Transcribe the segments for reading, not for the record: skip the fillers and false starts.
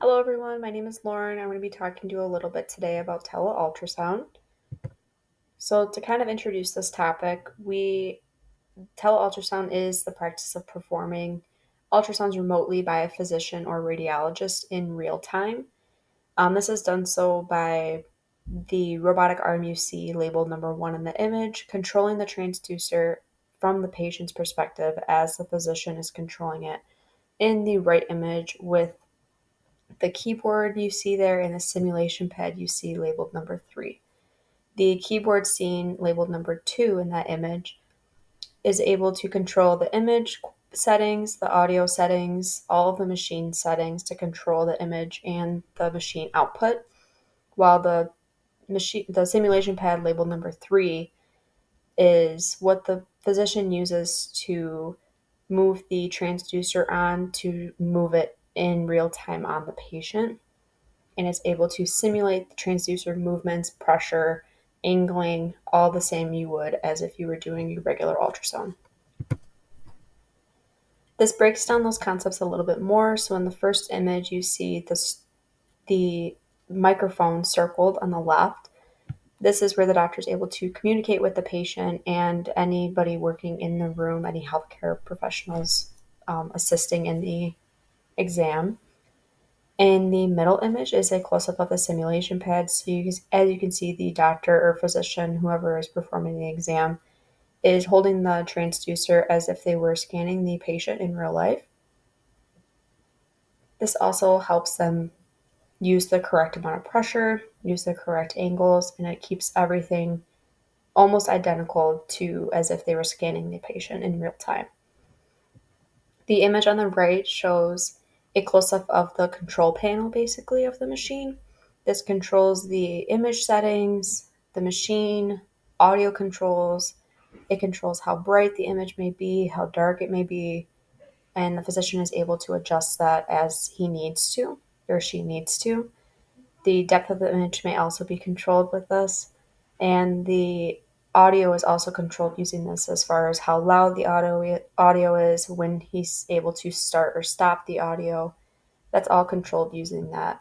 Hello everyone, my name is Lauren. I'm going to be talking to you a little bit today about teleultrasound. So to kind of introduce this topic, teleultrasound is the practice of performing ultrasounds remotely by a physician or radiologist in real time. This is done so by the robotic arm you see labeled number 1 in the image, controlling the transducer from the patient's perspective as the physician is controlling it in the right image with the keyboard you see there and the simulation pad you see labeled number 3. The keyboard seen labeled number 2 in that image is able to control the image settings, the audio settings, all of the machine settings to control the image and the machine output, while the simulation pad labeled number 3 is what the physician uses to move the transducer on to move it in real time on the patient, and it's able to simulate the transducer movements, pressure, angling, all the same you would as if you were doing a regular ultrasound. This breaks down those concepts a little bit more. So in the first image, you see the microphone circled on the left. This is where the doctor is able to communicate with the patient and anybody working in the room, any healthcare professionals assisting in the exam. In the middle image is a close-up of the simulation pad. So as you can see, the doctor or physician, whoever is performing the exam, is holding the transducer as if they were scanning the patient in real life. This also helps them use the correct amount of pressure, use the correct angles, and it keeps everything almost identical to as if they were scanning the patient in real time. The image on the right shows a close-up of the control panel, basically, of the machine. This controls the image settings, the machine, audio controls. It controls how bright the image may be, how dark it may be, and the physician is able to adjust that as he needs to or she needs to. The depth of the image may also be controlled with this, and the audio is also controlled using this as far as how loud the audio is, when he's able to start or stop the audio. That's all controlled using that.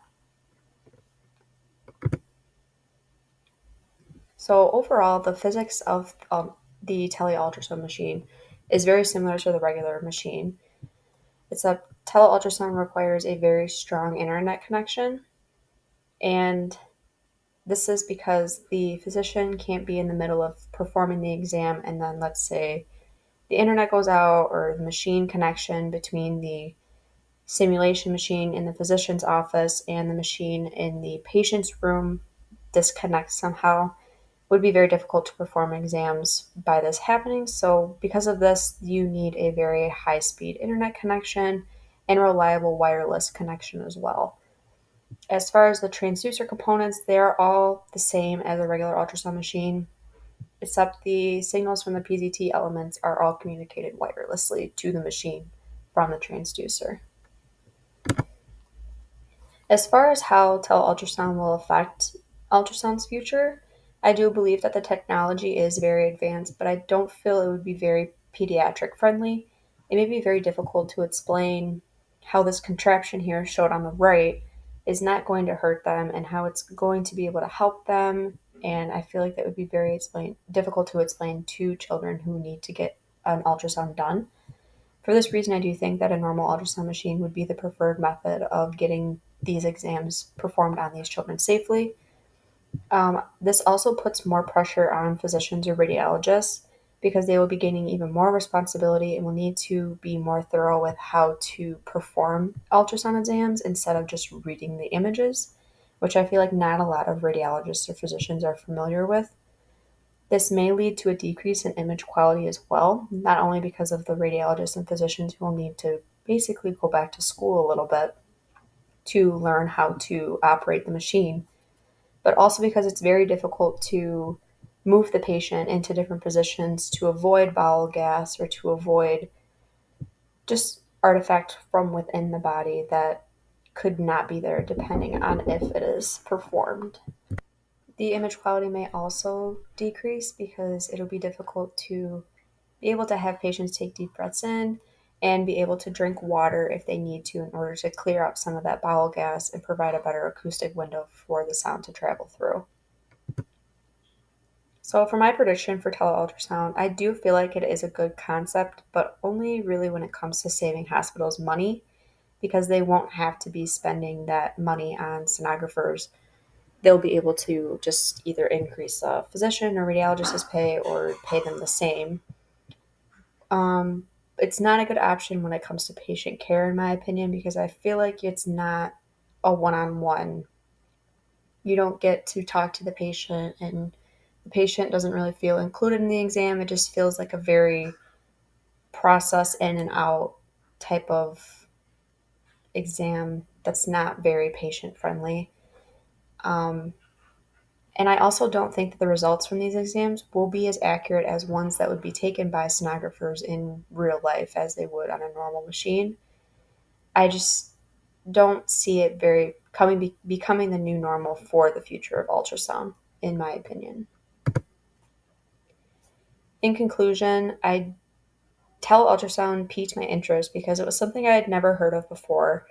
So overall, the physics of the teleultrasound machine is very similar to the regular machine, except teleultrasound requires a very strong internet connection, and this is because the physician can't be in the middle of performing the exam and then, let's say, the internet goes out or the machine connection between the simulation machine in the physician's office and the machine in the patient's room disconnects somehow. Would be very difficult to perform exams by this happening. So, because of this, you need a very high speed internet connection and reliable wireless connection as well. As far as the transducer components, they're all the same as a regular ultrasound machine, except the signals from the PZT elements are all communicated wirelessly to the machine from the transducer. As far as how teleultrasound will affect ultrasound's future, I do believe that the technology is very advanced, but I don't feel it would be very pediatric friendly. It may be very difficult to explain how this contraption here showed on the right is not going to hurt them and how it's going to be able to help them. And I feel like that would be difficult to explain to children who need to get an ultrasound done. For this reason, I do think that a normal ultrasound machine would be the preferred method of getting these exams performed on these children safely. This also puts more pressure on physicians or radiologists because they will be gaining even more responsibility and will need to be more thorough with how to perform ultrasound exams instead of just reading the images, which I feel like not a lot of radiologists or physicians are familiar with. This may lead to a decrease in image quality as well, not only because of the radiologists and physicians who will need to basically go back to school a little bit to learn how to operate the machine, but also because it's very difficult to move the patient into different positions to avoid bowel gas or to avoid just artifact from within the body that could not be there depending on if it is performed. The image quality may also decrease because it'll be difficult to be able to have patients take deep breaths in and be able to drink water if they need to in order to clear out some of that bowel gas and provide a better acoustic window for the sound to travel through. So, for my prediction for teleultrasound, I do feel like it is a good concept, but only really when it comes to saving hospitals money because they won't have to be spending that money on sonographers. They'll be able to just either increase the physician or radiologist's pay or pay them the same. It's not a good option when it comes to patient care, in my opinion, because I feel like it's not a one on one. You don't get to talk to the patient, and the patient doesn't really feel included in the exam. It just feels like a very process in and out type of exam that's not very patient friendly. Um, and I also don't think that the results from these exams will be as accurate as ones that would be taken by sonographers in real life as they would on a normal machine. I just don't see it very becoming the new normal for the future of ultrasound, in my opinion. In conclusion, I teleultrasound piqued my interest because it was something I had never heard of before,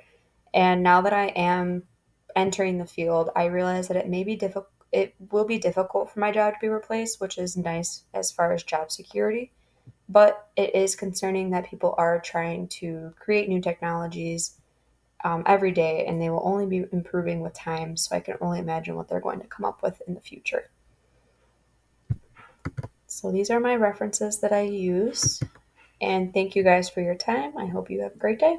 and now that I am entering the field, I realize that it may be difficult. It will be difficult for my job to be replaced, which is nice as far as job security. But it is concerning that people are trying to create new technologies every day, and they will only be improving with time. So I can only imagine what they're going to come up with in the future. So these are my references that I use. And thank you guys for your time. I hope you have a great day.